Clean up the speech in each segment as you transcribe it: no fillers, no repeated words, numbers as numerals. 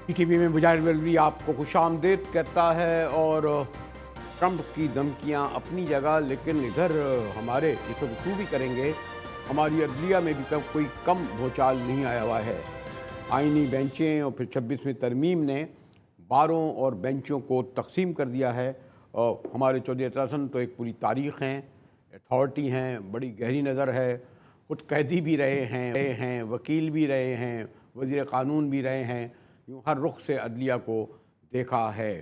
T V میں مجاہد ویلوی آپ کو خوش آمدید کہتا ہے۔ اور ٹرمپ کی دھمکیاں اپنی جگہ، لیکن ادھر ہمارے یہ تو گفتگو بھی کریں گے، ہماری عدلیہ میں بھی کوئی کم بھوچال نہیں آیا ہوا ہے۔ آئینی بینچیں اور پھر 26ویں ترمیم نے باروں اور بینچوں کو تقسیم کر دیا ہے۔ اور ہمارے چودھری اعتراض حسن تو ایک پوری تاریخ ہیں، اتھارٹی ہیں، بڑی گہری نظر ہے، خود قیدی بھی رہے ہیں، وکیل بھی رہے ہیں، وزیر قانون بھی رہے ہیں، یوں ہر رخ سے عدلیہ کو دیکھا ہے۔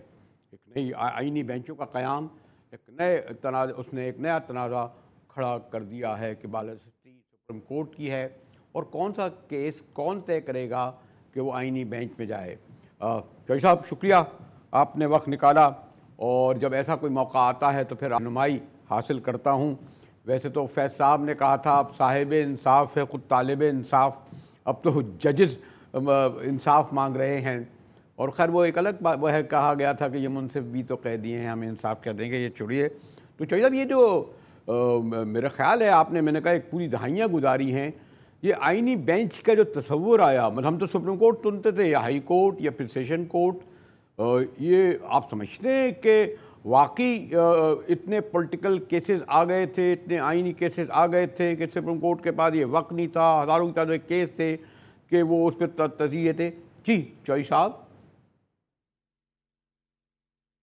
ایک نئی آئینی بینچوں کا قیام اس نے ایک نیا تنازع کھڑا کر دیا ہے کہ بالادستی سپریم کورٹ کی ہے، اور کون سا کیس کون طے کرے گا کہ وہ آئینی بینچ میں جائے۔ جوئی صاحب شکریہ، آپ نے وقت نکالا، اور جب ایسا کوئی موقع آتا ہے تو پھر رہنمائی حاصل کرتا ہوں۔ ویسے تو فیض صاحب نے کہا تھا اب صاحب انصاف ہے خود طالب انصاف، اب تو ججز انصاف مانگ رہے ہیں، اور خیر وہ ایک الگ بات وہ ہے، کہا گیا تھا کہ یہ منصف بھی تو قیدی ہیں، ہمیں انصاف کہہ دیں گے، یہ چھوڑیے۔ تو چاہیے اب یہ جو میرا خیال ہے آپ نے، میں نے کہا ایک پوری دہائیاں گزاری ہیں، یہ آئینی بینچ کا جو تصور آیا، مطلب ہم تو سپریم کورٹ سنتے تھے، یا ہائی کورٹ یا پھر سیشن کورٹ، یہ آپ سمجھتے ہیں کہ واقعی اتنے پولیٹیکل کیسز آ گئے تھے، اتنے آئینی کیسز آ گئے تھے کہ سپریم کورٹ کے پاس یہ وقت نہیں تھا، ہزاروں کی تعداد کیس تھے کہ وہ اس پہ تجزیے تھے؟ جی چوئی صاحب۔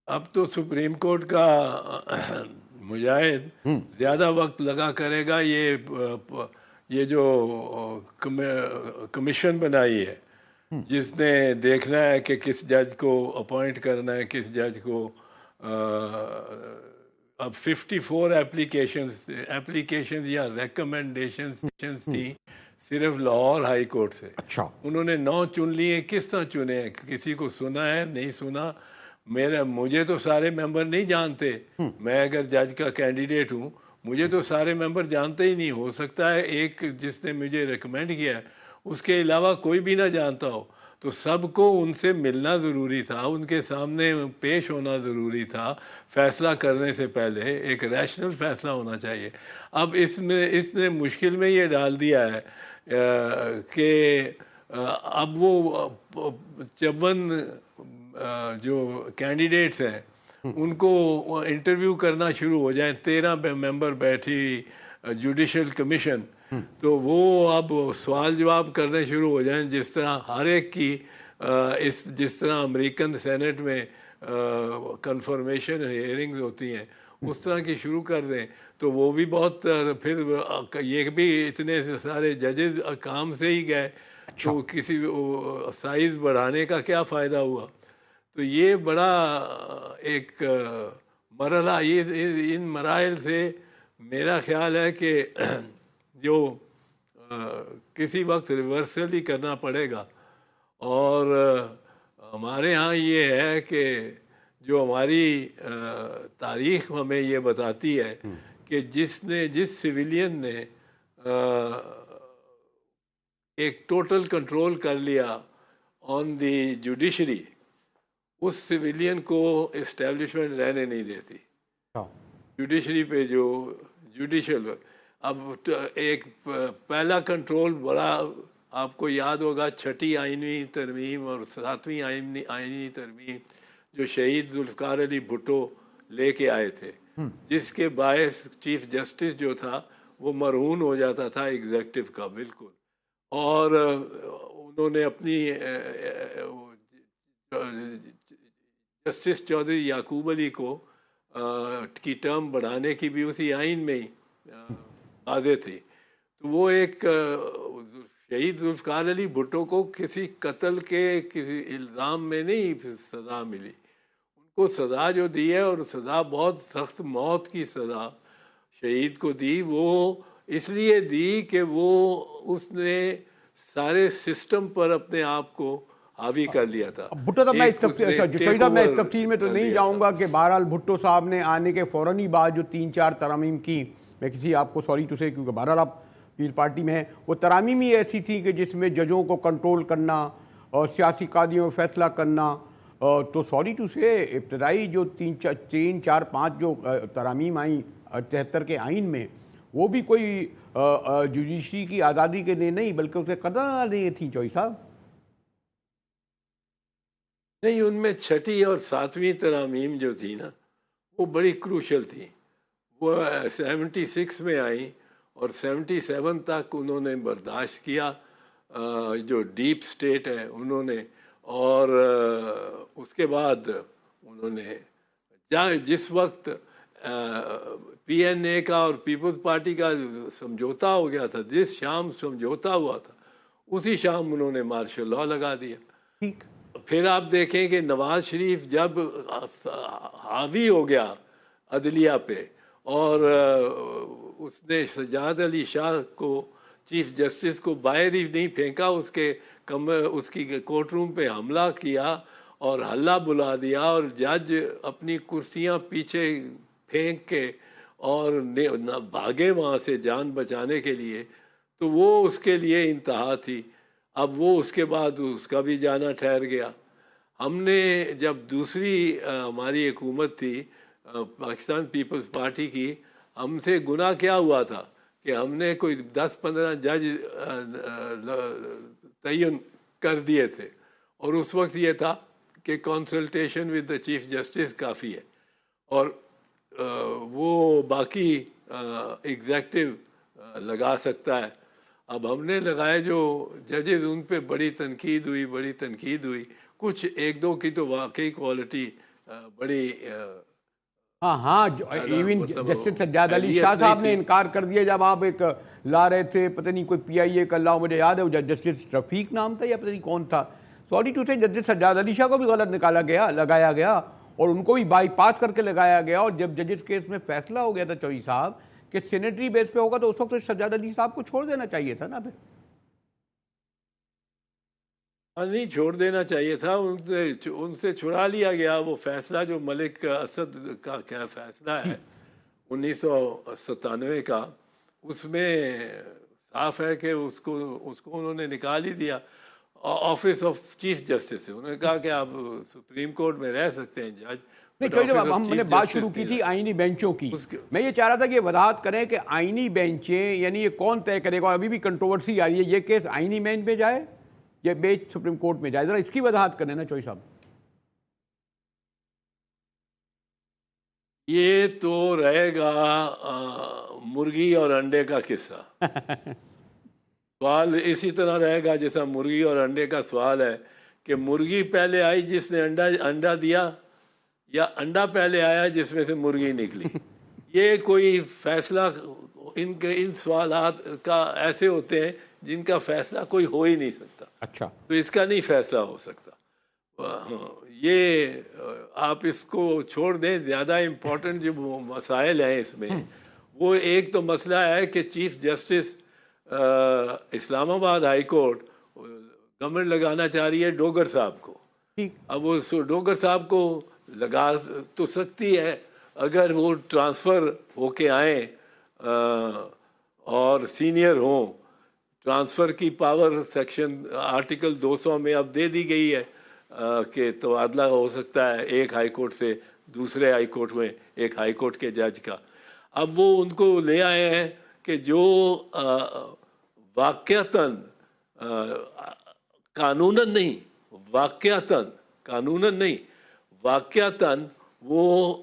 اب تو سپریم کورٹ کا مجاہد زیادہ وقت لگا کرے گا، یہ جو کمیشن بنائی ہے جس نے دیکھنا ہے کہ کس جج کو اپوائنٹ کرنا ہے، کس جج کو۔ اب 54 ایپلیکیشنز یا ریکمنڈیشنز تھی صرف لاہور ہائی کورٹ سے۔ اچھا، انہوں نے 9 چن لیے، کس طرح چنے؟ کسی کو سنا ہے نہیں سنا؟ مجھے تو سارے ممبر نہیں جانتے، میں اگر جج کا کینڈیڈیٹ ہوں مجھے تو سارے ممبر جانتے ہی نہیں، ہو سکتا ہے ایک جس نے مجھے ریکمینڈ کیا ہے اس کے علاوہ کوئی بھی نہ جانتا ہو، تو سب کو ان سے ملنا ضروری تھا، ان کے سامنے پیش ہونا ضروری تھا، فیصلہ کرنے سے پہلے ایک ریشنل فیصلہ ہونا چاہیے۔ اب اس نے مشکل میں یہ ڈال دیا ہے کہ اب وہ 54 جو کینڈیڈیٹس ہیں ان کو انٹرویو کرنا شروع ہو جائیں، 13 ممبر بیٹھی جوڈیشل کمیشن، تو وہ اب سوال جواب کرنے شروع ہو جائیں، جس طرح ہر ایک کی جس طرح امریکن سینٹ میں کنفرمیشن ہیئرنگز ہوتی ہیں اس طرح کی شروع کر دیں، تو وہ بھی بہت پھر یہ بھی اتنے سارے ججز کام سے ہی گئے، تو کسی سائز بڑھانے کا کیا فائدہ ہوا؟ تو یہ بڑا ایک مرحلہ، ان مراحل سے میرا خیال ہے کہ جو کسی وقت ریورسل ہی کرنا پڑے گا۔ اور ہمارے ہاں یہ ہے کہ جو ہماری تاریخ ہمیں یہ بتاتی ہے کہ جس سویلین نے ایک ٹوٹل کنٹرول کر لیا آن دی جوڈیشری، اس سویلین کو اسٹیبلشمنٹ رہنے نہیں دیتی جوڈیشری پہ، جو جوڈیشل۔ اب ایک پہلا کنٹرول بڑا آپ کو یاد ہوگا، 6ٹھی آئینی ترمیم اور 7ویں آئینی ترمیم جو شہید ذوالفقار علی بھٹو لے کے آئے تھے، جس کے باعث چیف جسٹس جو تھا وہ مرہون ہو جاتا تھا ایگزیکٹو کا بالکل، اور انہوں نے اپنی جسٹس چودھری یعقوب علی کی ٹرم بڑھانے کی بھی اسی آئین میں ہی واضح تھی۔ تو وہ ایک شہید ذوالفقار علی بھٹو کو کسی قتل کے کسی الزام میں نہیں سزا ملی، ان کو سزا جو دی ہے، اور سزا بہت سخت، موت کی سزا شہید کو دی، وہ اس لیے دی کہ وہ اس نے سارے سسٹم پر اپنے آپ کو حاوی کر لیا تھا۔ بھٹو صاحب میں اس تفصیل میں تو نہیں جاؤں گا کہ بہرحال بھٹو صاحب نے آنے کے فوراً ہی بعد جو 3-4 ترامیم کی، میں کسی آپ کو سوری ٹو سے، کیونکہ بہرحال آپ پیس پارٹی میں ہیں، وہ ترامیم ہی ایسی تھی کہ جس میں ججوں کو کنٹرول کرنا اور سیاسی قاضیوں میں فیصلہ کرنا، تو سوری ٹو سے ابتدائی جو 3-4-5 جو ترامیم آئیں 73 کے آئین میں، وہ بھی کوئی جوڈیشری کی آزادی کے لیے نہیں بلکہ اسے قدر لیے تھیں۔ چوئی صاحب نہیں، ان میں چھٹی اور ساتویں ترامیم جو تھی نا وہ بڑی کروشل تھی. وہ 76 میں آئیں اور 77 تک انہوں نے برداشت کیا جو ڈیپ سٹیٹ ہے انہوں نے. اور اس کے بعد انہوں نے جس وقت پی این اے کا اور پیپلز پارٹی کا سمجھوتا ہو گیا تھا، جس شام سمجھوتا ہوا تھا اسی شام انہوں نے مارشل لاء لگا دیا. ٹھیک. پھر آپ دیکھیں کہ نواز شریف جب حاوی ہو گیا عدلیہ پہ اور اس نے سجاد علی شاہ کو چیف جسٹس کو باہر ہی نہیں پھینکا، اس کی کورٹ روم پہ حملہ کیا اور ہلہ بلا دیا اور جج اپنی کرسیاں پیچھے پھینک کے اور بھاگے وہاں سے جان بچانے کے لیے، تو وہ اس کے لیے انتہا تھی. اب وہ اس کے بعد اس کا بھی جانا ٹھہر گیا. ہم نے جب دوسری ہماری حکومت تھی پاکستان پیپلز پارٹی کی، ہم سے گناہ کیا ہوا تھا کہ ہم نے کوئی 10-15 جج تعین کر دیے تھے اور اس وقت یہ تھا کہ consultation with the chief justice کافی ہے اور وہ باقی ایگزیکٹو لگا سکتا ہے. اب ہم نے لگائے جو ججز، ان پہ بڑی تنقید ہوئی. کچھ ایک دو کی تو واقعی کوالٹی بڑی ہاں ایون جسٹس سجاد علی شاہ صاحب نے انکار کر دیا جب آپ ایک لا رہے تھے، پتہ نہیں کوئی پی آئی اے کا لا، مجھے یاد ہے وہ جسٹس رفیق نام تھا یا پتہ نہیں کون تھا. سوری ٹو سے جسٹس سجاد علی شاہ کو بھی غلط لگایا گیا اور ان کو بھی بائی پاس کر کے لگایا گیا. اور جب ججز کیس میں فیصلہ ہو گیا تھا چوئی صاحب کہ سینیٹری بیس پہ ہوگا، تو اس وقت سجاد علی صاحب کو چھوڑ دینا چاہیے تھا نا. پھر نہیں چھوڑ دینا چاہیے تھا، ان سے چھڑا لیا گیا وہ فیصلہ جو ملک اسد کا کیا فیصلہ ہے 1997 کا. اس میں صاف ہے کہ اس کو انہوں نے نکال ہی دیا آفس آف چیف جسٹس سے. انہوں نے کہا کہ آپ سپریم کورٹ میں رہ سکتے ہیں جج. ہم نے بات شروع کی تھی آئینی بینچوں کی. میں یہ چاہ رہا تھا کہ یہ وضاحت کریں کہ آئینی بینچیں یعنی یہ کون طے کرے گا. ابھی بھی کنٹروورسی آ رہی ہے، یہ کیس آئینی بینچ میں جائے یا بیچ سپریم کورٹ میں جائے، ذرا اس کی وضاحت کریں نا چوئی صاحب. یہ تو رہے گا مرغی اور انڈے کا قصہ. سوال اسی طرح رہے گا جیسا مرغی اور انڈے کا سوال ہے کہ مرغی پہلے آئی جس نے انڈا دیا یا انڈا پہلے آیا جس میں سے مرغی نکلی. یہ کوئی فیصلہ ان سوالات کا ایسے ہوتے ہیں جن کا فیصلہ کوئی ہو ہی نہیں سکتا. اچھا، تو اس کا نہیں فیصلہ ہو سکتا. یہ آپ اس کو چھوڑ دیں. زیادہ امپورٹنٹ جو مسائل ہیں اس میں، وہ ایک تو مسئلہ ہے کہ چیف جسٹس اسلام آباد ہائی کورٹ گورنمنٹ لگانا چاہ رہی ہے ڈوگر صاحب کو. اب وہ ڈوگر صاحب کو لگا تو سکتی ہے اگر وہ ٹرانسفر ہو کے آئیں اور سینئر ہوں. ٹرانسفر کی پاور سیکشن آرٹیکل 200 میں اب دے دی گئی ہے کہ تبادلہ ہو سکتا ہے ایک ہائی کورٹ سے دوسرے ہائی کورٹ میں ایک ہائی کورٹ کے جج کا. اب وہ ان کو لے آئے ہیں کہ جو واقعتاً قانوناً نہیں واقعتاً وہ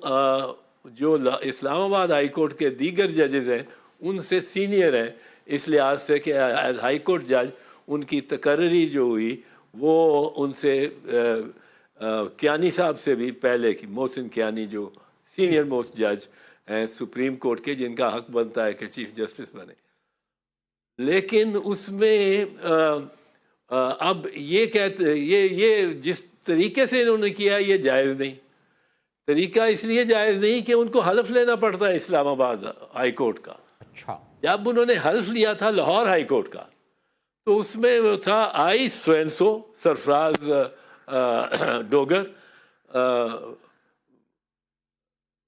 جو اسلام آباد ہائی کورٹ کے دیگر ججز ہیں ان سے سینئر ہیں، اس لحاظ سے کہ ایز ہائی کورٹ جج ان کی تقرری جو ہوئی وہ ان سے کیانی صاحب سے بھی پہلے کی، محسن کیانی جو سینئر موسٹ جج ہیں سپریم کورٹ کے، جن کا حق بنتا ہے کہ چیف جسٹس بنے. لیکن اس میں اب یہ کہتے یہ جس طریقے سے انہوں نے کیا یہ جائز نہیں. طریقہ اس لیے جائز نہیں کہ ان کو حلف لینا پڑتا ہے اسلام آباد ہائی کورٹ کا. اچھا، جب انہوں نے حلف لیا تھا لاہور ہائی کورٹ کا تو اس میں وہ تھا آئی سوینسو سرفراز Dogar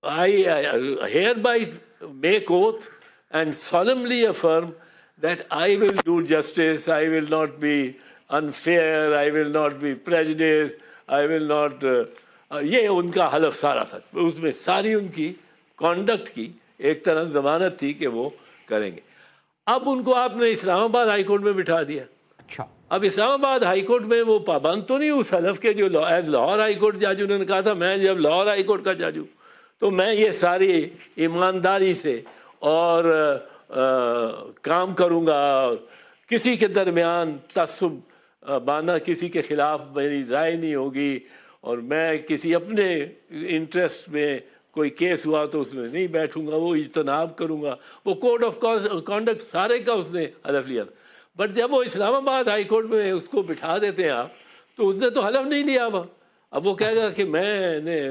I hereby make oath and solemnly affirm that I will do justice, I will not be unfair, I will not be prejudiced, I will not یہ ان کا حلف سارا تھا. اس میں ساری ان کی کانڈکٹ کی ایک طرح ضمانت تھی کہ وہ کریں گے. اب ان کو آپ نے اسلام آباد ہائی کورٹ میں بٹھا دیا. اچھا اب اسلام آباد ہائی کورٹ میں وہ پابند تو نہیں اس حلف کے جو ایز لاہور ہائی کورٹ جج انہوں نے کہا تھا میں جب لاہور ہائی کورٹ کا جج ہوں تو میں یہ ساری ایمانداری سے اور کام کروں گا، اور کسی کے درمیان تعصب باندھا کسی کے خلاف میری رائے نہیں ہوگی، اور میں کسی اپنے انٹرسٹ میں کوئی کیس ہوا تو اس میں نہیں بیٹھوں گا، وہ اجتناب کروں گا، وہ کوڈ آف کانڈکٹ سارے کا اس نے حلف لیا۔ بٹ جب وہ اسلام آباد ہائی کورٹ میں اس کو بٹھا دیتے ہیں آپ، تو اس نے تو حلف نہیں لیا ہوا، اب وہ کہے گا کہ میں نے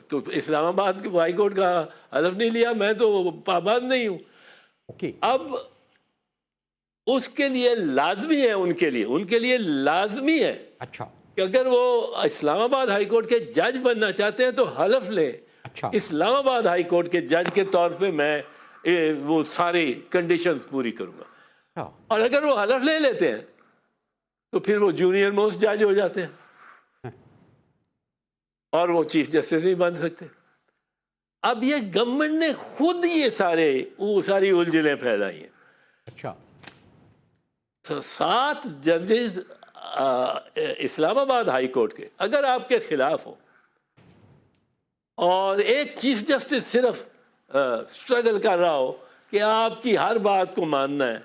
تو اسلام آباد کے ہائی کورٹ کا حلف نہیں لیا، میں تو پابند نہیں ہوں۔ اوکے اب اس کے لیے لازمی ہے، ان کے لیے لازمی ہے اچھا کہ اگر وہ اسلام آباد ہائی کورٹ کے جج بننا چاہتے ہیں تو حلف لیں اچھا اسلام آباد ہائی کورٹ کے جج کے طور پہ میں وہ ساری کنڈیشنز پوری کروں گا، اچھا اور اگر وہ حلف لے لیتے ہیں تو پھر وہ جونیئر موسٹ جج ہو جاتے ہیں اور وہ چیف جسٹس نہیں بن سکتے۔ اب یہ گورنمنٹ نے خود یہ ساری الجھنیں پھیلائی ہیں۔ اچھا 7 ججز اسلام آباد ہائی کورٹ کے اگر آپ کے خلاف ہوں اور ایک چیف جسٹس صرف اسٹرگل کر رہا ہو کہ آپ کی ہر بات کو ماننا ہے،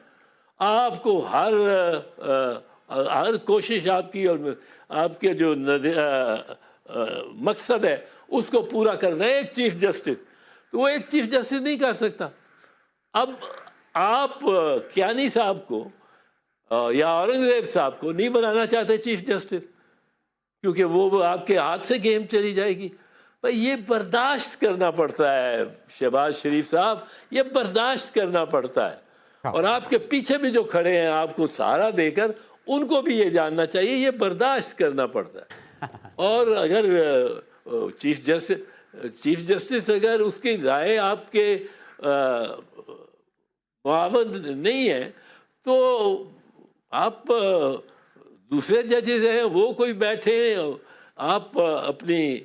آپ کو ہر کوشش آپ کی اور آپ کے جو مقصد ہے اس کو پورا کرنا ہے ایک چیف جسٹس، تو وہ ایک چیف جسٹس نہیں کر سکتا۔ اب آپ کیانی صاحب کو یا اورنگزیب صاحب کو نہیں بنانا چاہتے چیف جسٹس، کیونکہ وہ آپ کے ہاتھ سے گیم چلی جائے گی۔ بھائی یہ برداشت کرنا پڑتا ہے شہباز شریف صاحب، یہ برداشت کرنا پڑتا ہے، اور آپ کے پیچھے بھی جو کھڑے ہیں آپ کو سہارا دے کر ان کو بھی یہ جاننا چاہیے یہ برداشت کرنا پڑتا ہے۔ اور اگر چیف جسٹس اگر اس کی رائے آپ کے معاون نہیں ہے تو آپ دوسرے ججز ہیں وہ کوئی بیٹھے، آپ اپنی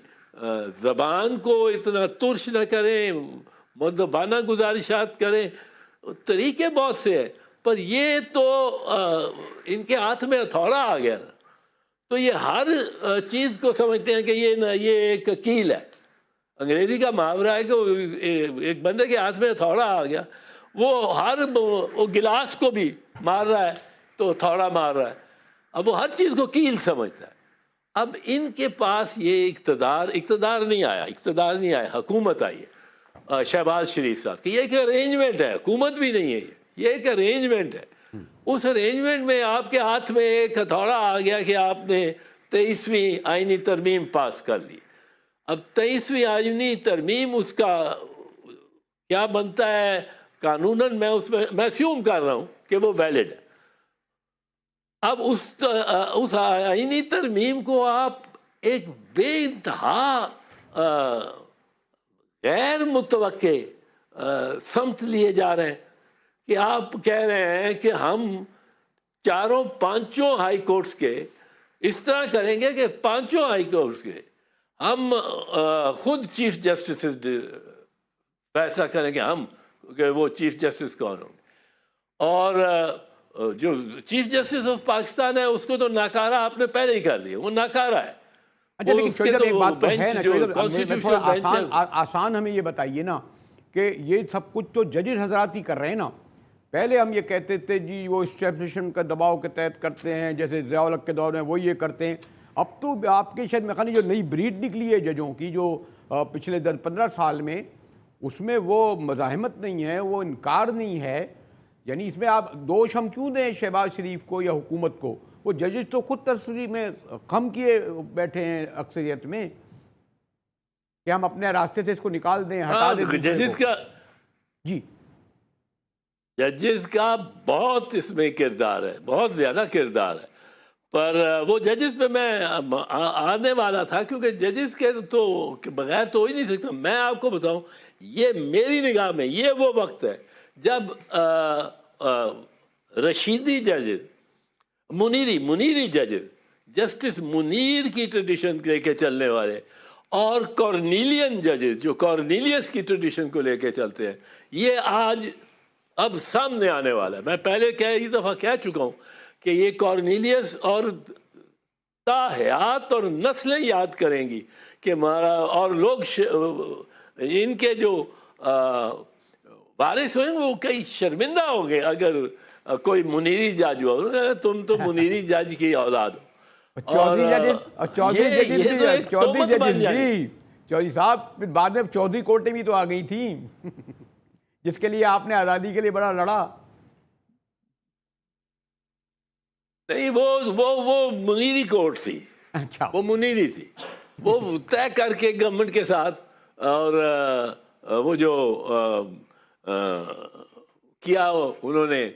زبان کو اتنا ترش نہ کریں، مؤدبانہ گزارشات کریں، طریقے بہت سے ہیں، پر یہ تو ان کے ہاتھ میں ہتھوڑا آ گیا نا، تو یہ ہر چیز کو سمجھتے ہیں کہ یہ ایک کیل ہے۔ انگریزی کا محاورہ ہے کہ ایک بندے کے ہاتھ میں ہتھوڑا آ گیا، وہ گلاس کو بھی مار رہا ہے تو ہتھوڑا مار رہا ہے، اب وہ ہر چیز کو کیل سمجھتا ہے۔ اب ان کے پاس یہ اقتدار نہیں آیا، حکومت آئی ہے شہباز شریف صاحب کی، یہ ایک ارینجمنٹ ہے، حکومت بھی نہیں ہے، یہ ایک ارینجمنٹ ہے۔ اس ارینجمنٹ میں آپ کے ہاتھ میں ایک ہتھوڑا آ گیا کہ آپ نے 23ویں آئینی ترمیم پاس کر لی۔ اب 23ویں آئینی ترمیم اس کا کیا بنتا ہے قانوناً، میں اسیوم کر رہا ہوں کہ وہ ویلڈ ہے۔ اب اس آئینی ترمیم کو آپ ایک بے انتہا غیر متوقع سمت لیے جا رہے ہیں کہ آپ کہہ رہے ہیں کہ ہم 4-5 ہائی کورٹس کے اس طرح کریں گے کہ 5 ہائی کورٹس کے ہم خود چیف جسٹس فیصلہ کریں گے کہ وہ چیف جسٹس کون ہوں گے، اور جو چیف جسٹس آف پاکستان ہے اس کو تو ناکارہ آپ نے پہلے ہی کر دیا، وہ ناکارہ ہے۔ اچھا لیکن شویتا ایک بات تو ہے نا، آسان ہمیں یہ بتائیے نا کہ یہ سب کچھ تو ججز حضرات ہی کر رہے ہیں نا۔ پہلے ہم یہ کہتے تھے جی وہ اسٹیبلشمنٹ کا دباؤ کے تحت کرتے ہیں، جیسے ضیاء الحق کے دور میں وہ یہ کرتے ہیں۔ اب تو آپ کے شاید میخانی جو نئی بریڈ نکلی ہے ججوں کی جو پچھلے 10-15 سال میں، اس میں وہ مزاحمت نہیں ہے، وہ انکار نہیں ہے، یعنی اس میں آپ دوش ہم کیوں دیں شہباز شریف کو یا حکومت کو؟ وہ ججز تو خود تصریح میں خم کیے بیٹھے ہیں اکثریت میں کہ ہم اپنے راستے سے اس کو نکال دیں، ہٹا دیں۔ ججز کا جی ججز کا بہت اس میں کردار ہے، بہت زیادہ کردار ہے، پر وہ ججز پہ میں آنے والا تھا، کیونکہ ججز کے تو بغیر تو ہو ہی نہیں سکتا۔ میں آپ کو بتاؤں، یہ میری نگاہ میں یہ وہ وقت ہے جب رشیدی ججز، منیری ججز، جسٹس منیر کی ٹریڈیشن لے کے چلنے والے، اور کارنیلین ججز جو کارنیلیس کی ٹریڈیشن کو لے کے چلتے ہیں، یہ آج اب سامنے آنے والا ہے۔ میں پہلے کئی دفعہ کہہ چکا ہوں کہ یہ کارنیلیس اور تا حیات اور نسلیں یاد کریں گی کہ ہمارا، اور لوگ ان کے جو وارث ہوئے وہ کئی شرمندہ ہوں گے اگر کوئی منیری جج ہوا، تم تو منیری جج کی اولاد ہو، چودھری صاحب پھر بعد میں چودھری کوٹیں بھی تو آ گئی تھیں جس کے لیے آپ نے آزادی کے لیے بڑا لڑا. نہیں، وہ منیری کورٹ تھی. اچھا، وہ منیری تھی، وہ طے کر کے گورنمنٹ کے ساتھ، اور وہ جو کیا انہوں نے،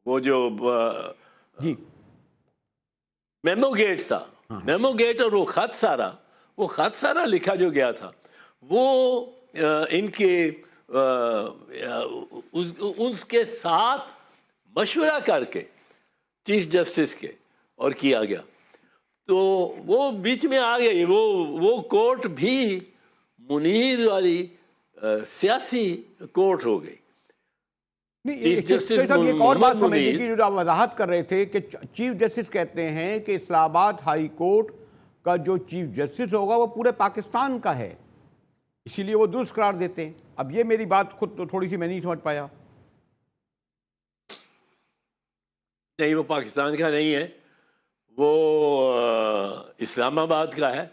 وہ جو جی میمو گیٹ تھا، میمو گیٹ، اور وہ خط سارا لکھا جو گیا تھا، وہ ان کے اس کے ساتھ مشورہ کر کے چیف جسٹس کے اور کیا گیا. تو وہ بیچ میں آ گئی، وہ کورٹ بھی منیر والی سیاسی کورٹ ہو گئی. ایک اور بات سمجھنے کی جو آپ وضاحت کر رہے تھے کہ چیف جسٹس کہتے ہیں کہ اسلام آباد ہائی کورٹ کا جو چیف جسٹس ہوگا وہ پورے پاکستان کا ہے، اسی لیے وہ درست قرار دیتے ہیں. اب یہ میری بات خود تو تھوڑی سی میں نہیں سمجھ پایا. نہیں، وہ پاکستان کا نہیں ہے، وہ اسلام آباد کا ہے.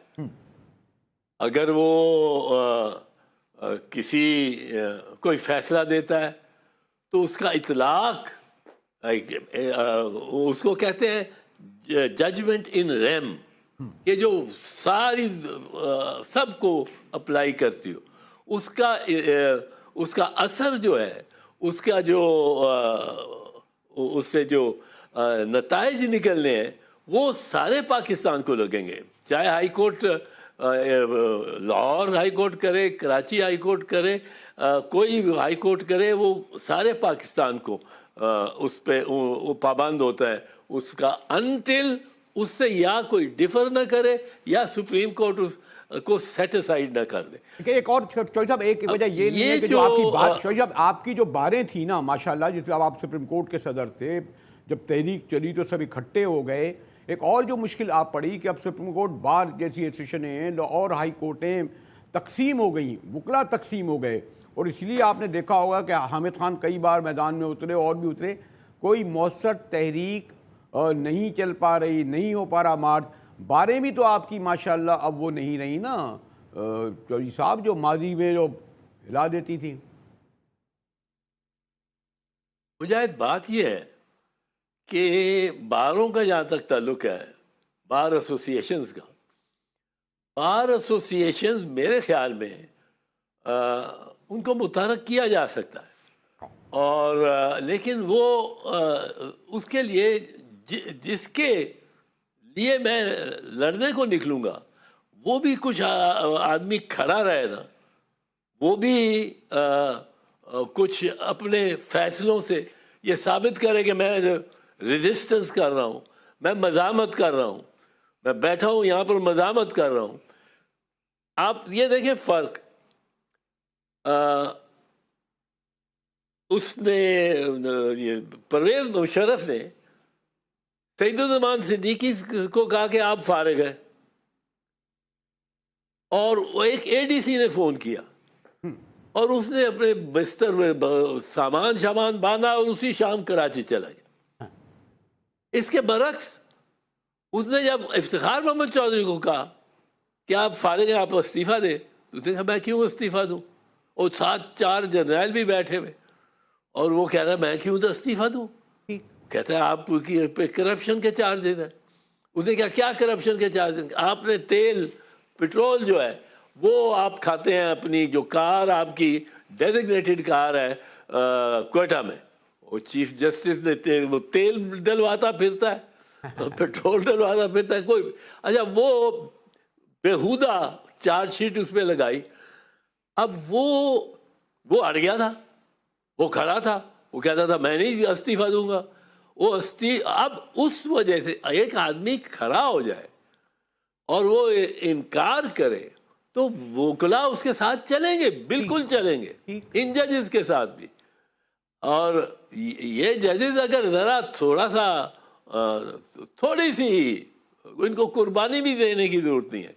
اگر وہ کوئی فیصلہ دیتا ہے تو اس کا اطلاق، اس کو کہتے ہیں ججمنٹ ان ریم، کہ جو ساری سب کو اپلائی کرتی ہو، اس کا اثر جو ہے، اس کا جو اس سے جو نتائج نکلنے ہیں وہ سارے پاکستان کو لگیں گے. چاہے high court Lahore high court کرے، کراچی ہائی کورٹ کرے، کوئی بھی ہائی کورٹ کرے، وہ سارے پاکستان کو اس پہ وہ پابند ہوتا ہے اس کا، انٹل اس سے یا کوئی ڈیفر نہ کرے یا سپریم کورٹ اس کو سیٹ اسائیڈ نہ کر دے. ایک اور چوہدری صاحب، ایک وجہ یہ نہیں ہے کہ جو آپ کی بات، چوہدری صاحب آپ کی جو باریں تھیں نا ماشاءاللہ، جس میں آپ سپریم کورٹ کے صدر تھے، جب تحریک چلی تو سب اکٹھے ہو گئے. ایک اور جو مشکل آپ پڑی کہ اب سپریم کورٹ بار جیسی ایسوسیشنیں ہیں اور ہائی کورٹیں تقسیم ہو گئیں، وکلا تقسیم ہو گئے، اور اس لیے آپ نے دیکھا ہوگا کہ حامد خان کئی بار میدان میں اترے اور بھی اترے، کوئی مؤثر تحریک نہیں چل پا رہی، نہیں ہو پا رہا مارچ. باریں بھی تو آپ کی ماشاءاللہ اب وہ نہیں رہی نا چوہدری صاحب جو ماضی میں جو ہلا دیتی تھی. مجاہد، بات یہ ہے کہ باروں کا جہاں تک تعلق ہے، بار ایسوسیشنز کا، بار ایسوسیشنز میرے خیال میں ان کو متحرک کیا جا سکتا ہے، اور لیکن وہ اس کے لیے جس کے لیے میں لڑنے کو نکلوں گا وہ بھی کچھ آدمی کھڑا رہے نا، وہ بھی کچھ اپنے فیصلوں سے یہ ثابت کرے کہ میں ریزسٹنس کر رہا ہوں، میں مزاحمت کر رہا ہوں، میں بیٹھا ہوں یہاں پر مزاحمت کر رہا ہوں. آپ یہ دیکھیں فرق، اس نے پرویز مشرف نے سعید الرحمان صدیقی کو کہا کہ آپ فارغ ہیں، اور ایک اے ڈی سی نے فون کیا اور اس نے اپنے بستر میں سامان باندھا اور اسی شام کراچی چلا گیا. اس کے برعکس اس نے جب افتخار محمد چودھری کو کہا کہ آپ فارغ ہیں، آپ استعفیٰ دیں، تو اس نے کہا میں کیوں استعفیٰ دوں، اور ساتھ 4 جرنیل بھی بیٹھے ہوئے، اور وہ کہہ رہا ہے میں کیوں تو استعفیٰ دوں. کہتا ہے آپ کی پہ کرپشن کے چارج دینا ہے. اس نے کہا کیا کرپشن کے چارج دیں؟ آپ نے تیل پٹرول جو ہے وہ آپ کھاتے ہیں، اپنی جو کار آپ کی ڈیزگنیٹڈ کار ہے کوئٹہ میں، وہ چیف جسٹس نے وہ تیل ڈلواتا پھرتا ہے، پیٹرول ڈلواتا پھرتا ہے کوئی. اچھا، وہ بےہودہ چارج شیٹ اس پہ لگائی. اب وہ اڑ گیا تھا، وہ کھڑا تھا، وہ کہتا تھا میں نہیں استعفیٰ دوں گا. اب اس وجہ سے ایک آدمی کھڑا ہو جائے اور وہ انکار کرے تو وکلا اس کے ساتھ چلیں گے، بالکل چلیں گے، ان ججز کے ساتھ بھی. اور یہ ججز اگر ذرا تھوڑا سا تھوڑی سی ان کو قربانی بھی دینے کی ضرورت نہیں ہے،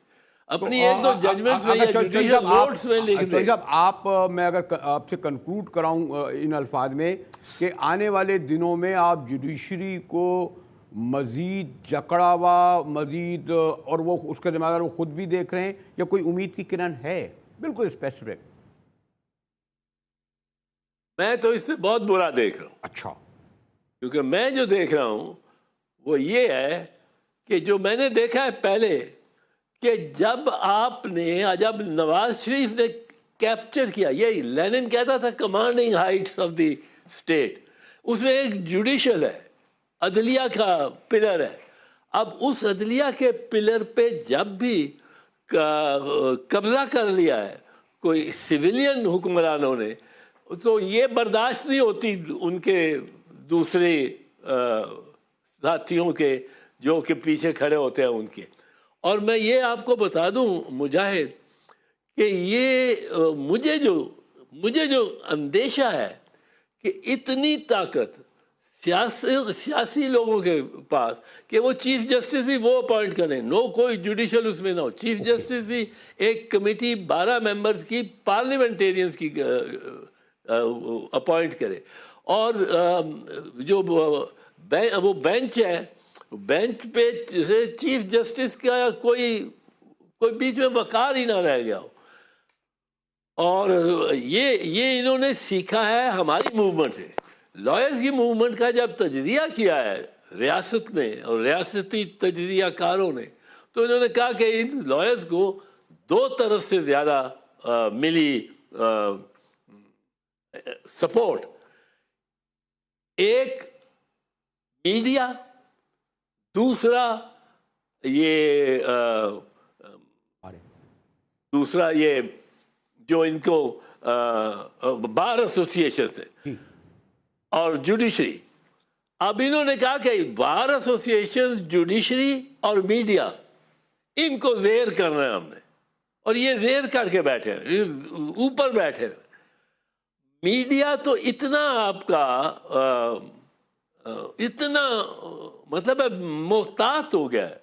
اپنی ایک دو ججمنٹس میں یا جوڈیشل نوٹس میں لکھ دیں۔ آپ میں اگر آپ سے کنکلوڈ کراؤں ان الفاظ میں کہ آنے والے دنوں میں آپ جوڈیشری کو مزید جکڑا ہوا، مزید، اور وہ اس کا ذمہ دار وہ خود بھی دیکھ رہے ہیں، یا کوئی امید کی کرن ہے بالکل اسپیسیفک؟ میں تو اس سے بہت برا دیکھ رہا ہوں۔ اچھا، کیونکہ میں جو دیکھ رہا ہوں وہ یہ ہے کہ جو میں نے دیکھا ہے پہلے، کہ جب نواز شریف نے کیپچر کیا، یہ لینن کہتا تھا commanding heights of the state, اس میں ایک جوڈیشل ہے، عدلیہ کا پلر ہے۔ اب اس عدلیہ کے پلر پہ جب بھی قبضہ کر لیا ہے کوئی سویلین حکمرانوں نے، تو یہ برداشت نہیں ہوتی ان کے دوسرے ساتھیوں کے جو کہ پیچھے کھڑے ہوتے ہیں ان کے۔ اور میں یہ آپ کو بتا دوں مجاہد کہ یہ مجھے جو اندیشہ ہے کہ اتنی طاقت سیاسی لوگوں کے پاس کہ وہ چیف جسٹس بھی وہ اپوائنٹ کریں، کوئی جوڈیشل اس میں نہ ہو، چیف جسٹس بھی ایک کمیٹی 12 ممبرز کی پارلیمنٹیرینز کی اپوائنٹ کرے، اور جو وہ بینچ ہے، بینچ پہ چیف جسٹس کا کوئی بیچ میں وقار ہی نہ رہ گیا ہو۔ اور یہ انہوں نے سیکھا ہے ہماری موومنٹ سے۔ لائرز کی موومنٹ کا جب تجزیہ کیا ہے ریاست نے اور ریاستی تجزیہ کاروں نے، تو انہوں نے کہا کہ ان لائرز کو 2 طرف سے زیادہ ملی سپورٹ، ایک میڈیا، دوسرا یہ جو ان کو بار ایسوسیشن سے، اور جوڈیشری۔ اب انہوں نے کہا کہ بار ایسوسیشن، جوڈیشری اور میڈیا، ان کو زیر کرنا ہے ہم نے، اور یہ زیر کر کے بیٹھے ہیں، اوپر بیٹھے ہیں۔ میڈیا تو اتنا آپ کا اتنا مطلب محتاط ہو گیا ہے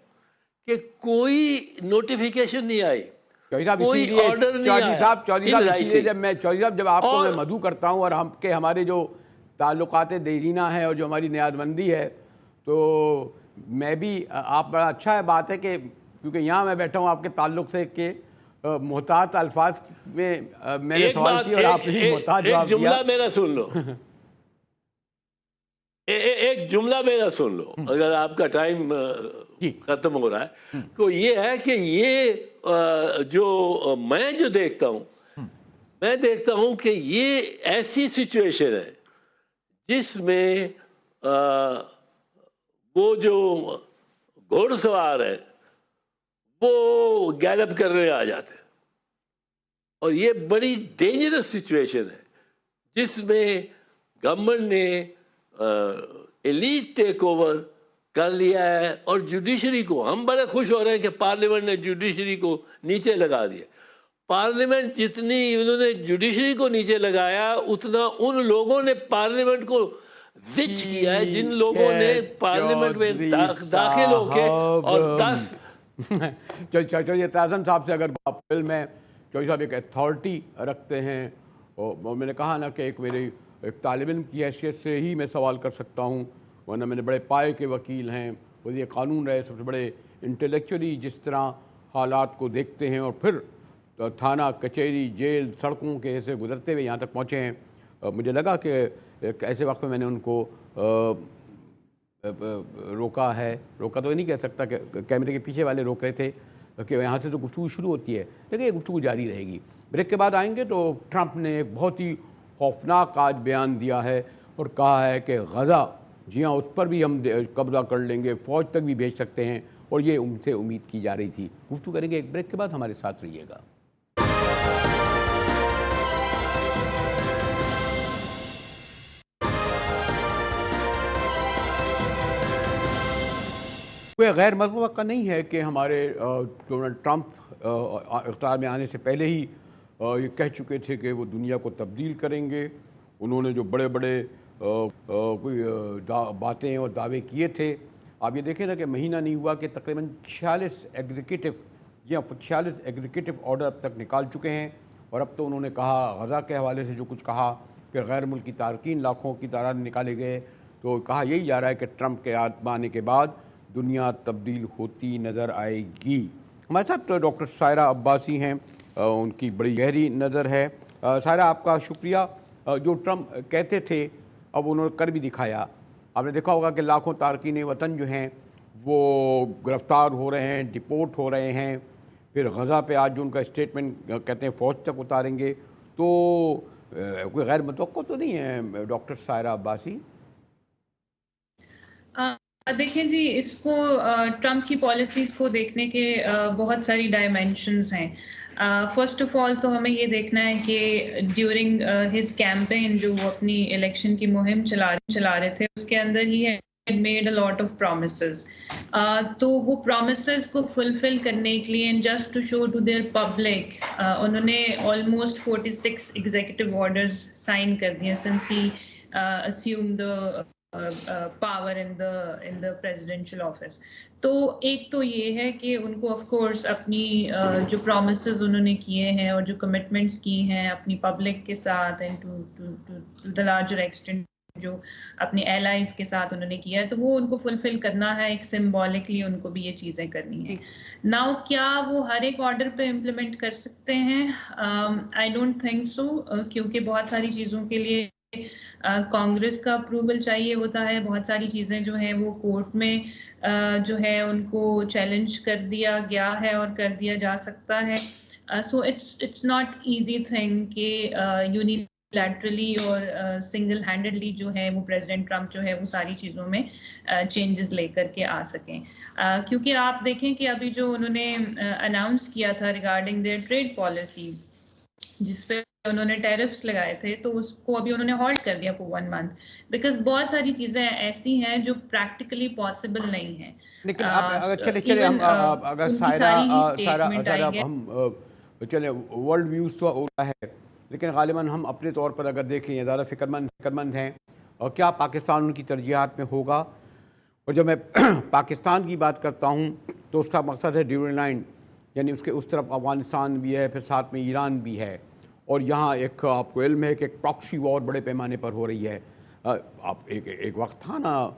کہ کوئی نوٹیفیکیشن نہیں آئی، کوئی آرڈر نہیں آیا۔ چودھری صاحب جب آپ کو میں مدعو کرتا ہوں، اور ہمارے جو تعلقات دیرینہ ہیں اور جو ہماری نیاز مندی ہے، تو میں بھی آپ بڑا اچھا ہے بات ہے کہ کیونکہ یہاں میں بیٹھا ہوں آپ کے تعلق سے کہ محتاط الفاظ میں نے سوال کیا اور آپ نے محتاط جواب دیا۔ ایک جملہ میرا سن لو، ایک جملہ میرا سن لو، اگر آپ کا ٹائم ختم ہو رہا ہے، تو یہ ہے کہ یہ جو میں دیکھتا ہوں کہ یہ ایسی سچویشن ہے جس میں وہ جو گھوڑ سوار ہے وہ گیلپ کرنے آ جاتے ہیں، اور یہ بڑی ڈینجرس سچویشن ہے جس میں گورنمنٹ نے ایلیٹ ٹیک اوور کر لیا ہے، اور جوڈیشری کو ہم بڑے خوش ہو رہے ہیں کہ پارلیمنٹ نے جوڈیشری کو نیچے لگا دیا۔ پارلیمنٹ جتنی انہوں نے جوڈیشری کو نیچے لگایا، اتنا ان لوگوں نے پارلیمنٹ کو زچ کیا ہے جن لوگوں نے پارلیمنٹ میں داخل ہو کے اور 10 چودھری اعظم صاحب سے اگر آپ فلم میں چودھری صاحب ایک اتھارٹی رکھتے ہیں، اور میں نے کہا نا کہ ایک طالب علم کی حیثیت سے ہی میں سوال کر سکتا ہوں، ورنہ میں نے بڑے پائے کے وکیل ہیں، وزیر قانون رہے، سب سے بڑے انٹلیکچولی جس طرح حالات کو دیکھتے ہیں، اور پھر تھانہ، کچہری، جیل، سڑکوں کے سے گزرتے ہوئے یہاں تک پہنچے ہیں۔ مجھے لگا کہ ایک ایسے وقت میں نے ان کو روکا تو نہیں کہہ سکتا کہ کیمرے کے پیچھے والے روک رہے تھے کہ یہاں سے تو گفتگو شروع ہوتی ہے، لیکن یہ گفتگو جاری رہے گی۔ بریک کے بعد آئیں گے تو ٹرمپ نے ایک بہت ہی خوفناک آج بیان دیا ہے اور کہا ہے کہ غزہ، جی ہاں، اس پر بھی ہم قبضہ کر لیں گے، فوج تک بھی بھیج سکتے ہیں، اور یہ ان سے امید کی جا رہی تھی۔ گفتگو کریں گے ایک بریک کے بعد، ہمارے ساتھ رہیے گا۔ کوئی غیر متوقع نہیں ہے کہ ہمارے ڈونلڈ ٹرمپ اختیار میں آنے سے پہلے ہی یہ کہہ چکے تھے کہ وہ دنیا کو تبدیل کریں گے، انہوں نے جو بڑے بڑے کوئی باتیں اور دعوے کیے تھے، آپ یہ دیکھیں نا کہ مہینہ نہیں ہوا کہ تقریباً 46 ایگزیکٹو آرڈر اب تک نکال چکے ہیں، اور اب تو انہوں نے کہا غزہ کے حوالے سے جو کچھ کہا، پھر غیر ملکی تارکین لاکھوں کی تعداد نکالے گئے، تو کہا یہی جا رہا ہے کہ ٹرمپ کے آنے کے بعد دنیا تبدیل ہوتی نظر آئے گی۔ ہمارے ساتھ ڈاکٹر سائرہ عباسی ہیں، ان کی بڑی گہری نظر ہے۔ سائرہ، آپ کا شکریہ۔ جو ٹرمپ کہتے تھے اب انہوں نے کر بھی دکھایا۔ آپ نے دیکھا ہوگا کہ لاکھوں تارکین وطن جو ہیں وہ گرفتار ہو رہے ہیں، ڈپورٹ ہو رہے ہیں۔ پھر غزہ پہ آج جو ان کا اسٹیٹمنٹ کہتے ہیں فوج تک اتاریں گے، تو کوئی غیر متوقع تو نہیں ہے ڈاکٹر سائرہ عباسی؟ دیکھیں جی، اس کو ٹرمپ کی پالیسیز کو دیکھنے کے بہت ساری ڈائمینشنز ہیں۔ فرسٹ آف آل تو ہمیں یہ دیکھنا ہے کہ ڈیورنگ ہز کیمپین جو وہ اپنی الیکشن کی مہم چلا رہے تھے، اس کے اندر ہی made a lot of promises, تو وہ پرومسز کو فلفل کرنے کے لیے just to show to their public انہوں نے آلموسٹ 46 ایگزیکٹو آرڈرز سائن کر دیے سنس ہی assumed the power in the presidential office۔ تو ایک تو یہ ہے کہ ان کو آف کورس اپنی جو پرومسز انہوں نے کیے ہیں اور جو کمٹمنٹس کی ہیں اپنی پبلک کے ساتھ and to the larger extent جو اپنے ایلائز کے ساتھ انہوں نے کیا ہے، تو وہ ان کو فلفل کرنا ہے، ایک سمبولکلی ان کو بھی یہ چیزیں کرنی ہیں۔ ناؤ کیا وہ ہر ایک آرڈر پہ امپلیمنٹ کر سکتے ہیں؟ آئی ڈونٹ تھنک سو، کیونکہ بہت ساری چیزوں کے لیے کانگریس کا اپروول چاہیے ہوتا ہے، بہت ساری چیزیں جو ہیں وہ کورٹ میں جو ہے ان کو چیلنج کر دیا گیا ہے اور کر دیا جا سکتا ہے۔ So it's not easy thing کہ یونیلیٹرلی اور سنگل ہینڈڈلی جو ہے وہ پریزیڈنٹ ٹرمپ جو ہے وہ ساری چیزوں میں چینجز لے کر کے آ سکیں، کیونکہ آپ دیکھیں کہ ابھی جو انہوں نے اناؤنس کیا تھا ریگارڈنگ دیئر ٹریڈ پالیسی، جس پہ انہوں نے ٹیرفس لگائے تھے، تو اس کو ابھی انہوں نے ہالٹ کر دیا فور 1 month، بیکاز بہت ساری چیزیں ایسی ہیں جو پریکٹیکلی پاسبل نہیں ہیں۔ لیکن اب اگر چلے ہم اگر سائرہ ہم چلے ورلڈ ویوز تو ہوتا ہے، لیکن غالباً ہم اپنے طور پر اگر دیکھیں یہ زیادہ فکرمند ہیں، اور کیا پاکستان ان کی ترجیحات میں ہوگا؟ اور جب میں پاکستان کی بات کرتا ہوں تو اس کا مقصد ہے ڈیورنگ لائن، یعنی اس کے اس طرف افغانستان بھی ہے، پھر ساتھ میں ایران بھی ہے، اور یہاں ایک آپ کو علم ہے کہ ایک پراکسی وار بڑے پیمانے پر ہو رہی ہے۔ آپ ایک وقت تھا نا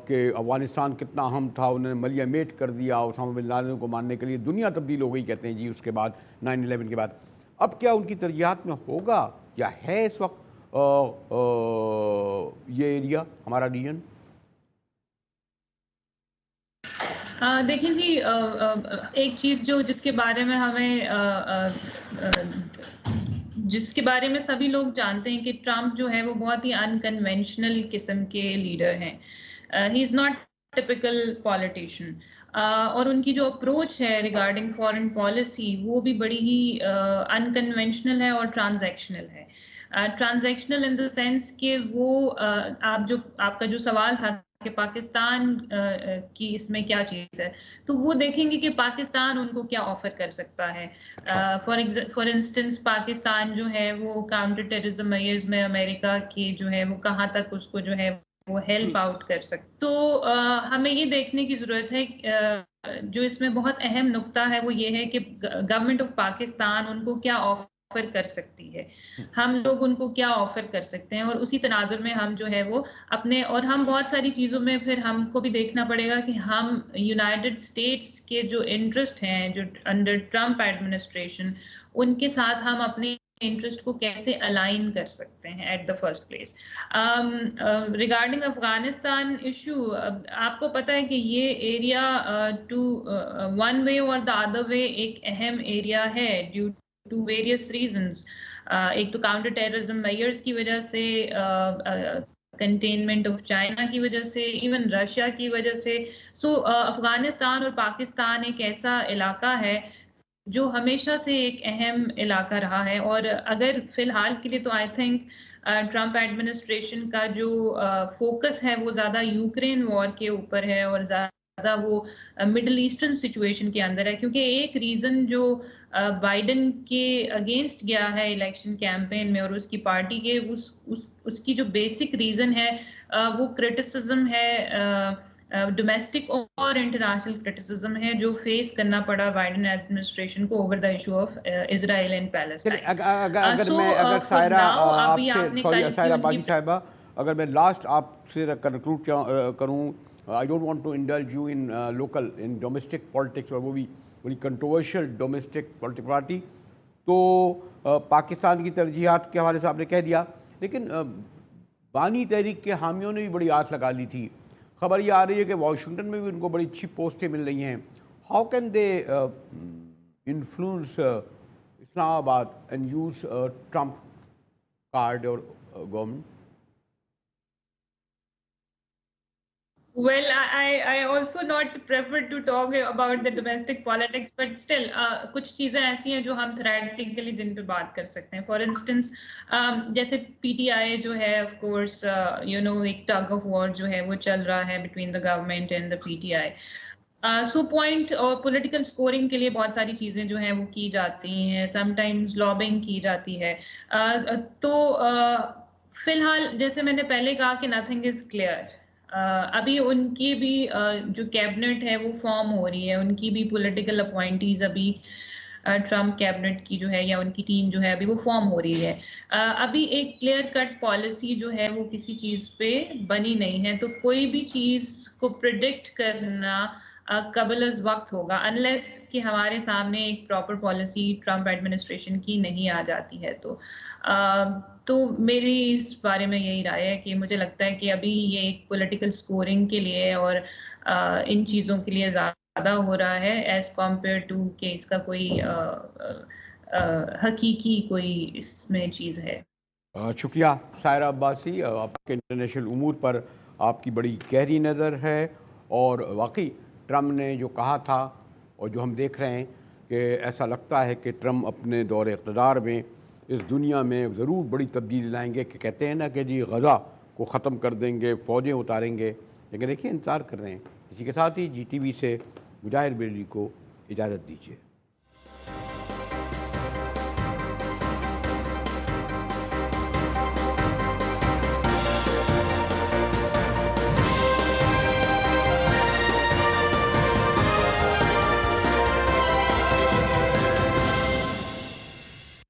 کہ افغانستان کتنا اہم تھا، انہوں نے ملیہ میٹ کر دیا اسامہ بن لادن کو مارنے کے لیے، دنیا تبدیل ہو گئی کہتے ہیں جی اس کے بعد 9/11 کے بعد۔ اب کیا ان کی ترجیحات میں ہوگا یا ہے اس وقت یہ ایریا ہمارا ریجن؟ دیکھیں جی، ایک چیز جس کے بارے میں ہمیں جس کے بارے میں سبھی لوگ جانتے ہیں کہ ٹرمپ جو ہے وہ بہت ہی انکنونشنل قسم کے لیڈر ہیں، ہی از ناٹ ٹپیکل پالیٹیشین، اور ان کی جو اپروچ ہے ریگارڈنگ فارن پالیسی وہ بھی بڑی ہی انکنونشنل ہے اور ٹرانزیکشنل ہے۔ ٹرانزیکشنل ان دا سینس کہ وہ آپ کا جو سوال تھا کہ پاکستان کی اس میں کیا چیز ہے، تو وہ دیکھیں گے کہ پاکستان ان کو کیا آفر کر سکتا ہے۔ فار انسٹنس پاکستان جو ہے وہ کاؤنٹر ٹیررزم میئرز میں امریکہ کی جو ہے وہ کہاں تک اس کو جو ہے وہ ہیلپ آؤٹ کر سکتے۔ تو ہمیں یہ دیکھنے کی ضرورت ہے، جو اس میں بہت اہم نقطہ ہے وہ یہ ہے کہ گورنمنٹ آف پاکستان ان کو کیا آفر کر سکتی ہے، ہم لوگ ان کو کیا آفر کر سکتے ہیں، اور اسی تناظر میں ہم جو ہے وہ اپنے، اور ہم بہت ساری چیزوں میں پھر ہم کو بھی دیکھنا پڑے گا کہ ہم یونائٹڈ اسٹیٹس کے جو انٹرسٹ ہیں جو انڈر ٹرمپ ایڈمنسٹریشن، ان کے ساتھ ہم اپنے انٹرسٹ کو کیسے الائن کر سکتے ہیں at the first place. Regarding Afghanistan issue, آپ کو پتہ ہے کہ یہ ایریا ٹو ون وے اور دا ادر وے ایک اہم ایریا ہے ڈیو ٹو ویریس ریزنز۔ ایک تو کاؤنٹر ٹیررزم میئرز کی وجہ سے، کنٹینمنٹ آف چائنا کی وجہ سے، ایون رشیا کی وجہ سے۔ سو افغانستان اور پاکستان ایک ایسا علاقہ ہے جو ہمیشہ سے ایک اہم علاقہ رہا ہے، اور اگر فی الحال کے لیے تو آئی تھنک ٹرمپ ایڈمنسٹریشن کا جو فوکس ہے وہ زیادہ یوکرین وار کے اوپر ہے اور وہ مڈل ایسٹرن سچویشن کے اندر ہے، کیونکہ ایک ریزن جو بائیڈن کے اگینسٹ گیا ہے الیکشن کیمپین میں اور اس کی پارٹی کے، اس کی جو بیسک ریزن ہے وہ کرٹیسزم ہے، ڈومیسٹک اور انٹرنیشنل کرٹیسزم ہے جو فیس کرنا پڑا بائیڈن ایڈمنسٹریشن کو over the issue of Israel and Palestine. اگر سائرہ آپ سے، سوری سائرہ باجی صاحبہ، اگر میں لاسٹ آپ سے کنکلوڈ کروں، I don't want to indulge you in local in domestic politics, اور وہ بھی بڑی کنٹروورشل ڈومیسٹک پالیٹک پارٹی، تو پاکستان کی ترجیحات کے حوالے سے آپ نے کہہ دیا، لیکن بانی تحریک کے حامیوں نے بھی بڑی آس لگا لی تھی۔ خبر یہ آ رہی ہے کہ واشنگٹن میں بھی ان کو بڑی اچھی پوسٹیں مل رہی ہیں۔ ہاؤ کین دے انفلوئنس اسلام آباد اینڈ یوز ٹرمپ کارڈ اور government? Well, I also not prefer to talk about the domestic politics, but still, کچھ چیزیں ایسی ہیں جو ہم theoretically جن پہ بات کر سکتے ہیں. For instance, جیسے PTI جو ہے, of course, ایک tug of war جو ہے وہ چل رہا ہے between the government and the PTI. So point اور پولیٹیکل اسکورنگ کے لیے بہت ساری چیزیں جو ہیں وہ کی جاتی ہیں، سم ٹائمز لابنگ کی جاتی ہے. تو فی الحال جیسے میں نے پہلے کہا کہ نتھنگ از کلیئر. ابھی ان کی بھی جو کیبنٹ ہے وہ فارم ہو رہی ہے، ان کی بھی پولیٹیکل اپوائنٹیز ابھی ٹرمپ کیبنٹ کی جو ہے یا ان کی ٹیم جو ہے ابھی وہ فارم ہو رہی ہے. ابھی ایک کلیئر کٹ پالیسی جو ہے وہ کسی چیز پہ بنی نہیں ہے، تو کوئی بھی چیز کو پریڈکٹ کرنا قبل از وقت ہوگا انلیس کہ ہمارے سامنے ایک پراپر پالیسی ٹرمپ ایڈمنسٹریشن کی نہیں آ جاتی ہے. تو میری اس بارے میں یہی رائے ہے کہ مجھے لگتا ہے کہ ابھی یہ ایک پولیٹیکل سکورنگ کے لیے اور ان چیزوں کے لیے زیادہ ہو رہا ہے ایز کمپیئر ٹو کہ اس کا کوئی حقیقی کوئی اس میں چیز ہے. شکریہ سائرہ عباسی، آپ کے انٹرنیشنل امور پر آپ کی بڑی گہری نظر ہے، اور واقعی ٹرمپ نے جو کہا تھا اور جو ہم دیکھ رہے ہیں کہ ایسا لگتا ہے کہ ٹرمپ اپنے دور اقتدار میں اس دنیا میں ضرور بڑی تبدیلی لائیں گے، کہ کہتے ہیں نا کہ جی غزہ کو ختم کر دیں گے، فوجیں اتاریں گے، لیکن دیکھیے انتظار کر رہے ہیں. اسی کے ساتھ ہی GTV سے مجاہر بیلی کو اجازت دیجیے.